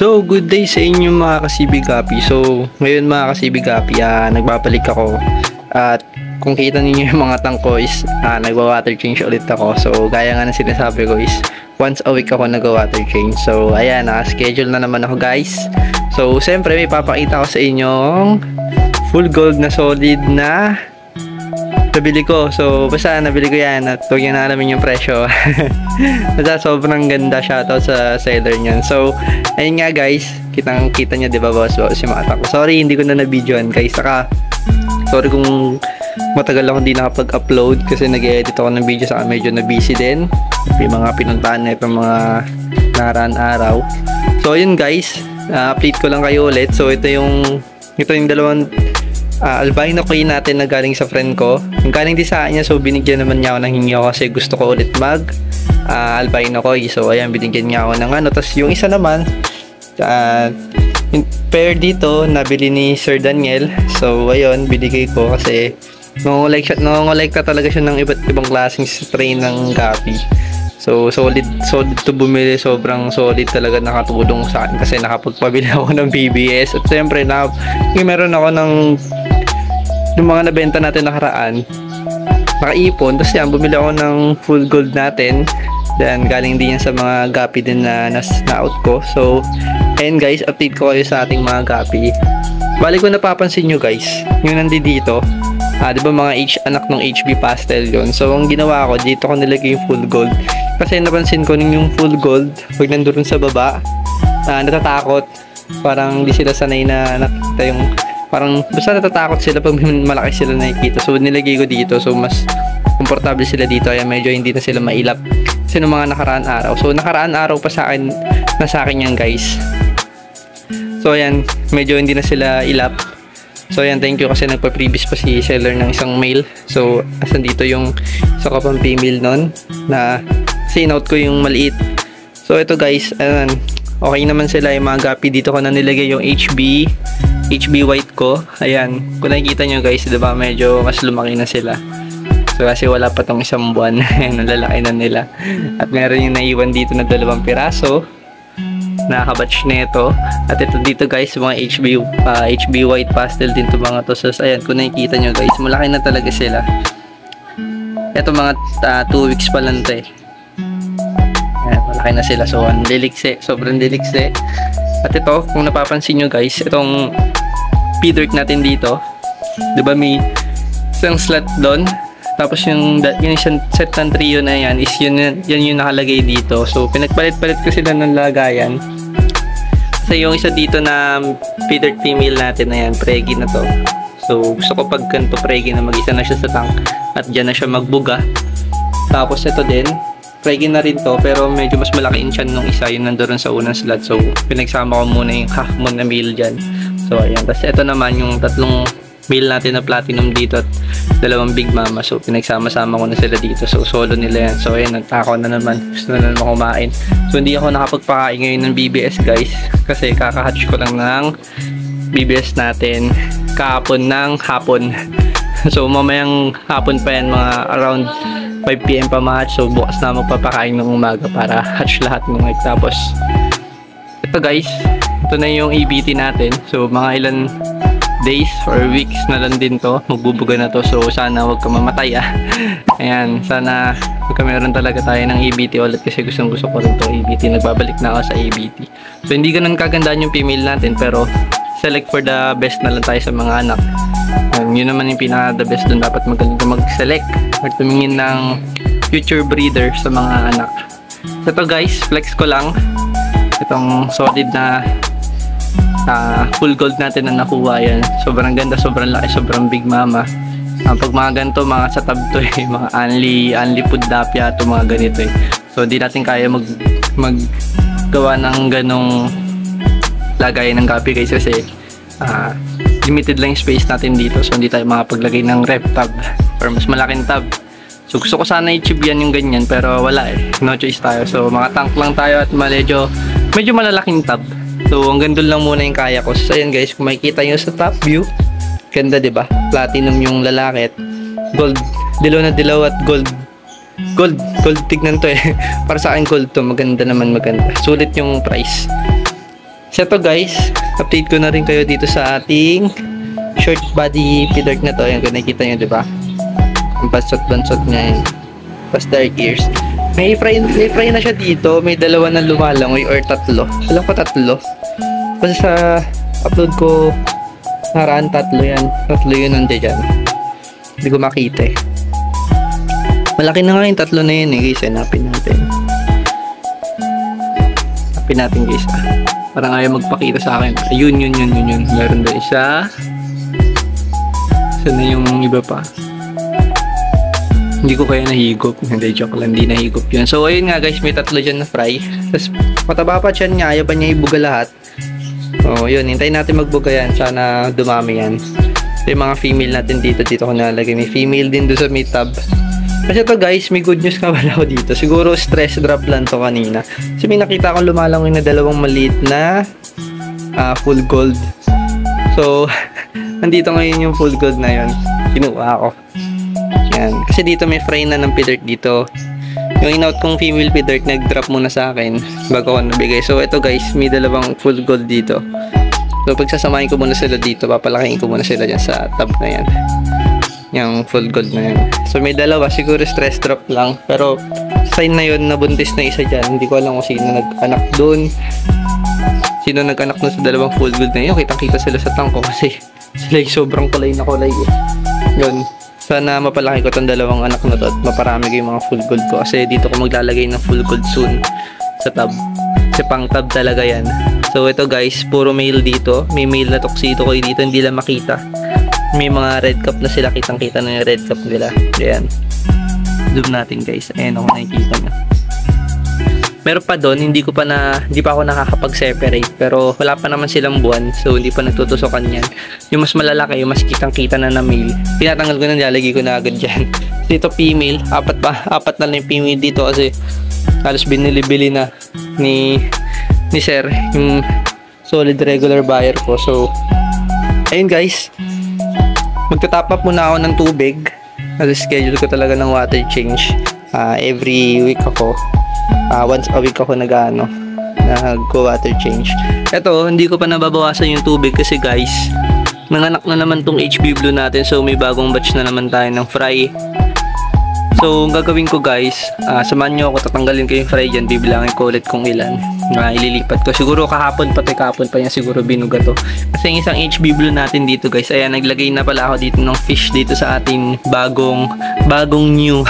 So, good day sa inyo mga kasibigapi. So, ngayon mga kasibigapi, nagbabalik ako. At kung kita ninyo yung mga tank ko is nagwa-water change ulit ako. So, gaya nga na sinasabi ko is once a week ako nagwa-water change. So, ayan, naka-schedule na naman ako guys. So, siyempre may papakita ko sa inyong full gold na solid na nabili ko. So, basta nabili ko yan at huwag nyo na alamin yung presyo. Basta sobrang ganda, shoutout sa seller nyan. So, ayun nga guys, kitang-kita nyo, diba boss yung mga tako. Sorry, hindi ko na na-videoan guys. Saka, sorry kung matagal ako hindi nakapag-upload kasi nag-edit ako ng video, saka medyo na-busy din. May mga pinuntahan na itong mga nakaraan araw. So, ayun guys, update ko lang kayo ulit. So, ito yung dalawang albino queen natin na galing sa friend ko. Yung galing din sa kanya, so binigyan naman niya ako ng hingi kasi gusto ko ulit mag albino koi. So ayan, binigyan niya ako ng ano. Tapos yung isa naman, yung pair dito, nabili ni Sir Daniel. So ayun, binigay ko kasi nangongolekta talaga siya ng iba't ibang klaseng strain ng gapi. So solid to bumili, sobrang solid talaga, nakatulong sa akin kasi nakapagpabili ako ng BBS. At siyempre meron ako ng yung mga nabenta natin nakaraan, nakaipon. Tapos yan, bumili ako ng full gold natin. Then galing din yan sa mga gapi din na na-out ko. So ayun guys, update ko kayo sa ating mga gapi. Bali ko napapansin nyo guys, yung nandito, di ba mga anak ng HB pastel yon. So ang ginawa ko, dito ko nilagay yung full gold. Kasi napansin ko yung full gold, pag nandun sa baba, natatakot. Parang di sila sanay na nakita yung, parang basta natatakot sila pag malaki sila nakikita. So nilagay ko dito, so mas komportable sila dito, kaya medyo hindi na sila mailap kasi nung mga nakaraan araw. So nakaraan araw pa sa akin, nasa akin yan guys. So ayan, medyo hindi na sila ilap. So ayan, thank you kasi nagpa-previous pa si seller ng isang male. So asan dito yung isa ko pang female nun na sinout ko yung maliit. So ito guys, ayan, okay naman sila yung mga gapi. Dito ko na nilagay yung HB white ko. Ayan, kung nakikita nyo guys, diba medyo mas lumaki na sila. So kasi wala pa tong isang buwan. Ayan, lalaki na nila. At meron yung naiwan dito na 2 piraso. Nakabatch na ito. At ito dito guys, mga HB white pastel din to mga to. So ayan, kung nakikita nyo guys, malaki na talaga sila. Ito mga 2 weeks pa lang to eh. Ayan, malaki na sila. So ang lilikse, sobrang lilikse. At ito, kung napapansin nyo guys, itong P-dirt natin dito, diba may isang slot doon, tapos yung isang set ng trio na yan is yan yung nakalagay dito. So pinagpalit-palit ko sila ng lagayan kasi yung isa dito na P-dirt female natin na yan, pregi na to. So gusto ko pag ganito pregi na mag-isa na siya sa tank at dyan na siya magbuga. Tapos ito din, pregi na rin to, pero medyo mas malaki yung chan nung isa, yung nandoon sa unang slot. So pinagsama ko muna yung half moon na male dyan. So ayan, tapos ito naman yung 3 male natin na platinum dito at 2 big mama. So pinagsama-sama ko na sila dito. So solo nila yan. So ayan, nagtako na naman, gusto na naman kumain. So hindi ako nakapagpakain ngayon ng BBS guys kasi kakahatch ko lang ng BBS natin kahapon ng hapon. So mamayang hapon pa yan, mga around 5 PM pa ma-hatch. So bukas na magpapakain ng umaga para hatch lahat ng egg. Tapos ito guys, ito na yung EBT natin. So mga ilan days or weeks na lang din to, magbubuga na to. So sana wag ka mamatay Ayan, sana meron talaga tayo ng EBT ulit kasi gusto ko rin to EBT. Nagbabalik na ako sa EBT. So hindi ganun kagandaan yung female natin, pero select for the best na lang tayo sa mga anak. Yun naman yung pinaka the best dun. Dapat magaling ka mag-select or tumingin ng future breeder sa mga anak. So ito guys, flex ko lang itong solid na full gold natin na nakuha. Yan, sobrang ganda, sobrang laki, sobrang big mama. Pag mga ganito, mga sa tab to mga only food dapya to, mga ganito So di natin kaya maggawa ng ganong lagay ng gapi guys kasi limited lang yung space natin dito. So hindi tayo makapaglagay ng rep tab or mas malaking tab. So gusto ko sana i-chip yan yung ganyan, pero wala no choice tayo. So mga tank lang tayo at medyo malalaking tab. So hanggang doon lang muna yung kaya ko. So ayan guys, kung makikita nyo sa top view, ganda diba? Platinum yung lalaki at gold, dilaw na dilaw at gold tignan to para sa akin gold to, maganda naman, maganda. Sulit yung price. So ito guys, update ko na rin kayo dito sa ating short body feeder na to. Ayan, kung nakikita nyo, diba? Ang bansot-bansot niya yun. Pas dark ears. May fry na siya dito. May dalawa na lumalangoy or tatlo. Alam ko tatlo. Basta sa upload ko naraan tatlo yan. Tatlo yun nandiyan dyan. Hindi ko makita eh. Malaki na nga yung tatlo na yun eh guys. Hanapin natin. Hanapin natin guys. Parang ayaw magpakita sa akin. Ayun, yun. Meron doon isa. Saan na yung iba pa? Hindi ko kaya nahigop. Hindi, joke lang. Hindi nahigop yun. So, ayun nga guys. May tatlo dyan na fry. Tapos, mataba pa dyan nga. Ayaw pa niya ibuga lahat. So, yun. Hintayin natin magbuga yan. Sana dumami yan. So, yung mga female natin dito. Dito ko nalagay. May female din doon sa may tab. Kasi to guys, may good news ka pala ako dito. Siguro stress drop lang to kanina. Kasi may nakita akong lumalangoy na dalawang maliit na full gold. So, nandito ngayon yung full gold na yun. Kinuha ko. Yan. Kasi dito may fry na ng pidert dito. Yung in-out kong female pidert, nag-drop muna sa akin bago ako nabigay. So, ito guys, may dalawang full gold dito. So, pagsasamahin ko muna sila dito, papalakihin ko muna sila dyan sa tab na yan. Yung full gold na yan. So, may dalawa. Siguro stress drop lang. Pero, sign na yun, nabuntis na isa dyan. Hindi ko alam kung sino nag-anak dun. Sino nag-anak dun sa dalawang full gold na yun. Kitang-kita sila sa tangko kasi sila yung sobrang kulay na kulay eh. Yun. Sana mapalaki ko tong dalawang anak na to at maparami ko yung mga full gold ko. Kasi dito ko maglalagay ng full gold soon sa tab. Kasi pang tab talaga yan. So, ito guys, puro male dito. May male na tuxedo ko dito. Hindi lang makita. May mga red cap na sila, kitang-kita na yung red cap nila. Ayan. Zoom natin guys. Ayan ako nakikita nyo. Meron pa doon, hindi pa ako nakakapag-separate. Pero wala pa naman silang buwan. So hindi pa nagtutusokan yan. Yung mas malalaki, yung mas kitang-kita na na male. Tinatanggal ko na, nilalagay ko na agad dyan. Dito female, apat na lang yung female dito kasi halos binili-bili na ni sir, yung solid regular buyer ko. So, ayun guys. Magta-top up muna ako ng tubig. Kasi schedule ko talaga ng water change. Every week ako. Once a week ako nag-water change. Ito, hindi ko pa nababawasan yung tubig kasi guys, nanganak na naman tong HB Blue natin. So, may bagong batch na naman tayo ng fry. So, ang gagawin ko guys, samahan nyo ako, tatanggalin ko yung fry dyan. Bibilangin ko ulit kung ilan. Ililipat ko. Siguro kahapon pa niya siguro binuga to. Kasi yung isang HB Blue natin dito guys, ayan, naglagay na pala ako dito ng fish dito sa ating bagong new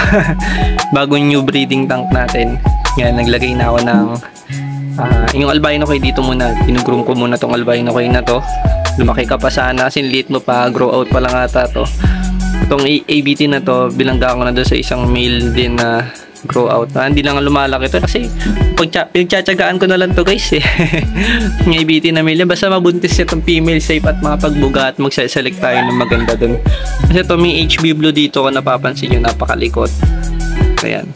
bagong new breeding tank natin. Yan, naglagay na ako ng yung albino koy dito muna. Pinugroom ko muna tong albino koy na to. Lumaki ka pa sana kasi liit mo pa, grow out pa lang ata to. Itong ABT na to, bilangga ko na doon sa isang male din na grow out. Hindi lang lumalaki to kasi pinagtsatsagaan ko na lang to guys eh. Yung ABT na male, basta mabuntis itong female safe at makapagbuga at magsaselect tayo ng maganda doon. Kasi ito may HB Blue dito kung napapansin nyo, napakalikot. Ayan.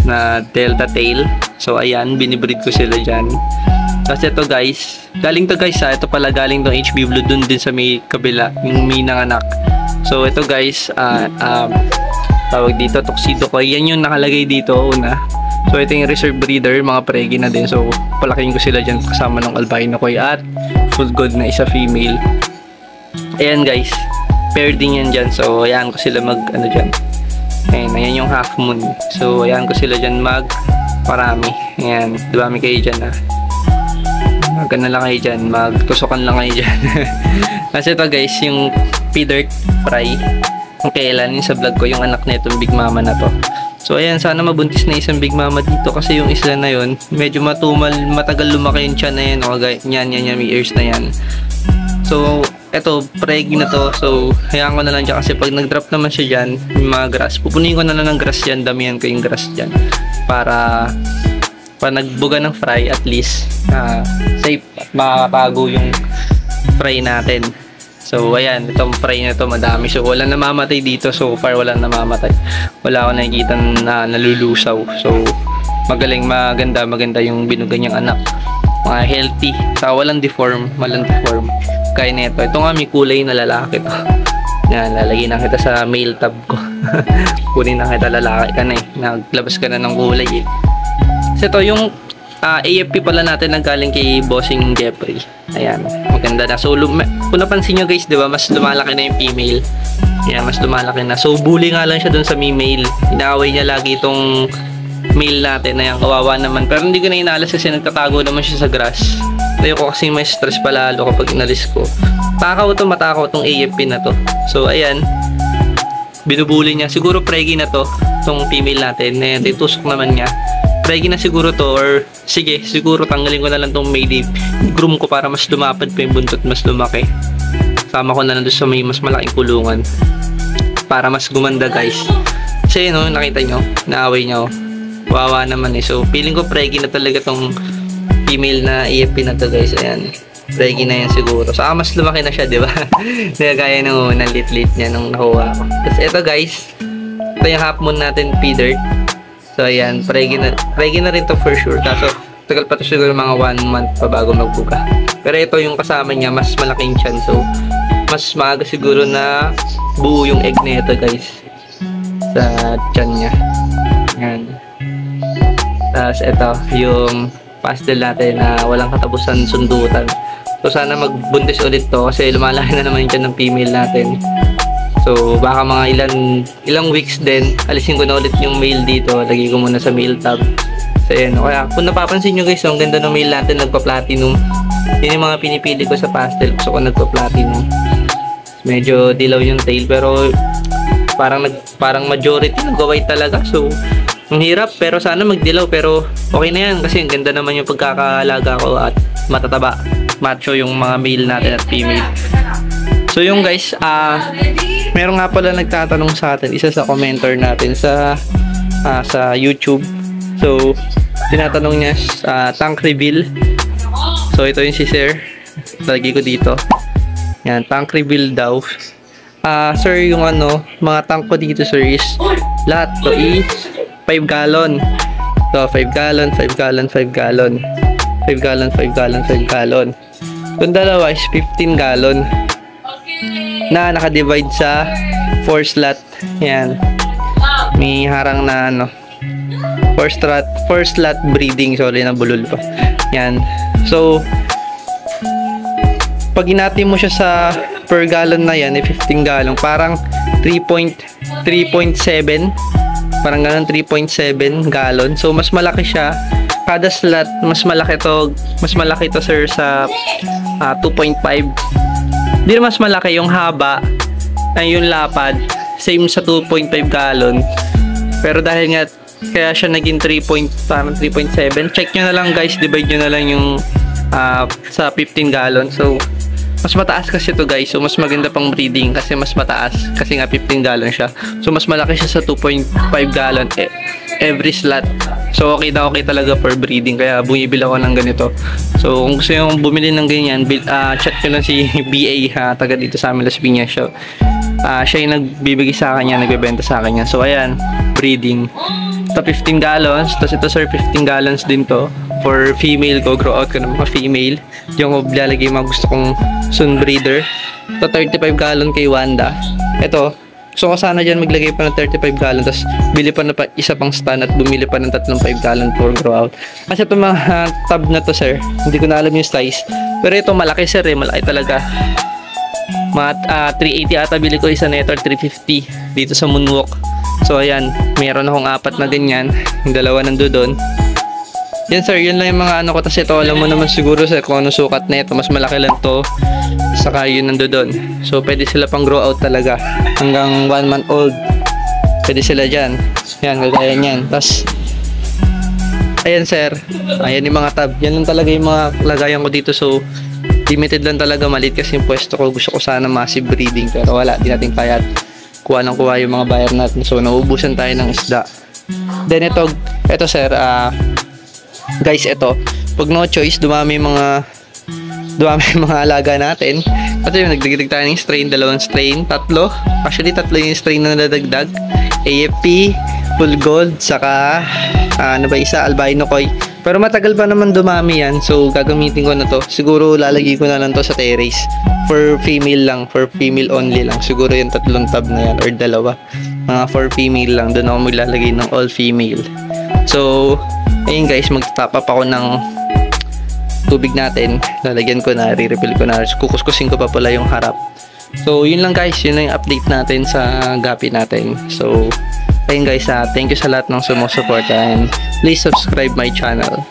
Na delta tail. So ayan, binibreed ko sila dyan. Kasi ito guys, galing to guys ito pala galing tong HB Blue dun din sa may kabila, yung may nanganak. So ito guys, tawag dito tuxedo ko. Yan yung nakalagay dito una. So ito yung reserve breeder, mga pregi na din. So palakihin ko sila dyan kasama ng albino koy at full gold na isa female. Ayan guys, pair din yan dyan. So ayan ko sila dyan. Ayan yung half moon. So ayan ko sila dyan parami. Ayan, dumami kayo dyan Magana lang kayo dyan, magtusukan lang kayo dyan. Kasi ito guys, yung P-Dirt fry, kung kailan yung sa vlog ko, yung anak na itong Big Mama na to. So ayan, sana mabuntis na isang Big Mama dito kasi yung isla na yun, medyo matagal lumaki yung tiyan na yan. Yan, may ears na yan. So, eto, pregi na to. So, hayaan ko na lang dyan kasi pag nag-drop naman siya dyan, yung mga grass, pupunin ko na lang ng grass dyan, damihan ko yung grass dyan. Para nagbuga ng fry, at least safe at makakapago yung fry natin. So ayan, itong fry na to madami. So wala namamatay dito so far, wala namamatay. Wala ako nakikita na nalulusaw. So magaling, maganda yung binuga niyang anak. Mga healthy, saka walang deform. Kaya nito, ito nga may kulay na lalaki to. Yan, lalagay na kita sa male tab ko. Kunin na kita, lalaki ka na naglabas ka na ng kulay Kasi ito yung AFP pala natin ang galing kay Bossing Jeffrey. Ayan, maganda na. So, kung napansin nyo guys, di ba, mas lumalaki na yung female. Ayan, mas lumalaki na. So, bully nga lang siya dun sa male. Inaaway niya lagi itong male natin. Ayan, kawawa naman. Pero hindi ko na inaalas kasi nagtatago naman siya sa grass. Tayo ko kasi may stress palalo kapag inalis ko. Matakaw tong AFP na to. So, ayan, binubuli niya. Siguro preggy na to, tong female natin. Ayan, titusok naman niya. Preggy na siguro to, or sige, siguro tanggalin ko na lang tong male, groom ko para mas lumapad pa yung buntot, mas lumaki. Sama ko na lang doon sa may mas malaking kulungan para mas gumanda guys. Kasi no, nakita nyo, naaway nyo, wawa naman eh. So feeling ko preggy na talaga tong female na AFP na to guys. Ayan, preggy na yan siguro. Saka mas lumaki na siya, di ba? Gaya nung unang lit-lit niya nung nakuha ko. Tapos ito guys, ito yung half moon natin feeder. So ayan, preggy na rin to for sure. Kaso tagal pa to siguro mga 1 month pa bago magbuka. Pero ito yung kasama niya, mas malaking tiyan. So mas maaga siguro na buo yung egg na ito guys sa tiyan niya. Ayan. Tapos ito yung pastel natin na walang katapusan sundutan. So sana magbuntis ulit to kasi lumalaki na naman yung tiyan ng female natin. So baka mga ilang weeks din, alisin ko na ulit yung male dito, lagay ko muna sa male tab. So ayan, kaya kung napapansin nyo guys, ang ganda ng male natin, nagpa-platinum. Yun yung mga pinipili ko sa pastel, gusto ko nagpa-platinum. Medyo dilaw yung tail pero parang majority nag-white talaga. So ang hirap, pero sana magdilaw, pero okay na yan kasi ang ganda naman yung pagkakalaga ko at matataba. Macho yung mga male natin at female. So yung guys, meron nga pala nagtatanong sa atin, isa sa commenter natin sa YouTube. So tinatanong niya tank reveal. So ito yung si Sir, lagi ko dito. Yan, tank reveal daw. Sir, yung mga tank ko dito sir is lahat to is 5 gallon. So 5 gallon, 5 gallon, 5 gallon, 5 gallon, 5 gallon, 5 gallon. Kung dalawa is 15 gallon na naka-divide sa 4 slot. Yan, may harang na 4 slot breeding. Sorry, nabulol pa. Yan, so pag inati mo siya sa per gallon na yan, 15 gallon, parang 3.7, parang ganun, 3.7 gallon. So mas malaki siya kada slot, mas malaki to sir sa 2.5. Di mas malaki yung haba ay yung lapad, same sa 2.5 gallon. Pero dahil nga kaya siya naging 3.7, check nyo na lang guys, divide nyo na lang yung sa 15 gallon. So mas mataas kasi to guys, so mas maganda pang breeding kasi mas mataas kasi nga 15 gallon siya. So mas malaki siya sa 2.5 gallon every slot. So okay talaga for breeding, kaya bumibili ako ng ganito. So kung gusto nyo bumili ng ganyan, chat nyo lang si BA taga dito sa amin Las Piñas. So siya yung nagbibigay sa akin yan, nagbebenta sa akin yan. So ayan, breeding. Ito 15 gallons, tapos ito sir 15 gallons din to for female ko. Grow out ko ng mga female, yung lalagay mga gusto kong sun breeder. Ito 35 gallon kay Wanda. Ito, so ko sana dyan maglagay pa ng 35 gallon, tapos bili pa na isa pang stand at bumili pa ng 35 gallon for grow out. Kasi itong mga tab na to sir, hindi ko na alam yung size, pero ito malaki sir malaki talaga. Mga 380 ata bili ko isa neto, 350 dito sa Moonwalk. So ayan, meron akong 4 na ganyan, yung dalawa nandoon. Yan sir, yun lang yung mga ko. Tapos ito, alam mo naman siguro sir kung anong sukat na ito, mas malaki lang to, saka yun nandoon. So pwede sila pang grow out talaga, hanggang 1 month old pwede sila dyan. Yan, kagaya nyan. Tapos ayan sir, ayan yung mga tab, yan lang talaga yung mga lagayan ko dito. So limited lang talaga, maliit kasi yung pwesto ko. Gusto ko sana massive breeding, pero wala, di natin kaya kuha yung mga buyer natin. So nauubusan tayo ng isda. Then ito sir, guys, ito pag no choice, dumami mga alaga natin. Kasi yung nagdagdag tayo ng strain, 2 strain, 3, actually 3 yung strain na nadagdag. AFP, full gold, saka isa, albino koi. Pero matagal pa naman dumami yan, so gagamitin ko na to. Siguro lalagay ko na lang to sa terrace for female lang, for female only lang. Siguro yung 3 tab na yan or 2, mga for female lang. Doon ako maglalagay ng all female. So Ayun guys, mag-top up ako ng tubig natin. Lalagyan ko na, re-refill ko na. Kukuskusin ko pa pala yung harap. So, yun lang guys. Yun lang yung update natin sa Gapi natin. So, ayun guys, thank you sa lahat ng sumusuporta and please subscribe my channel.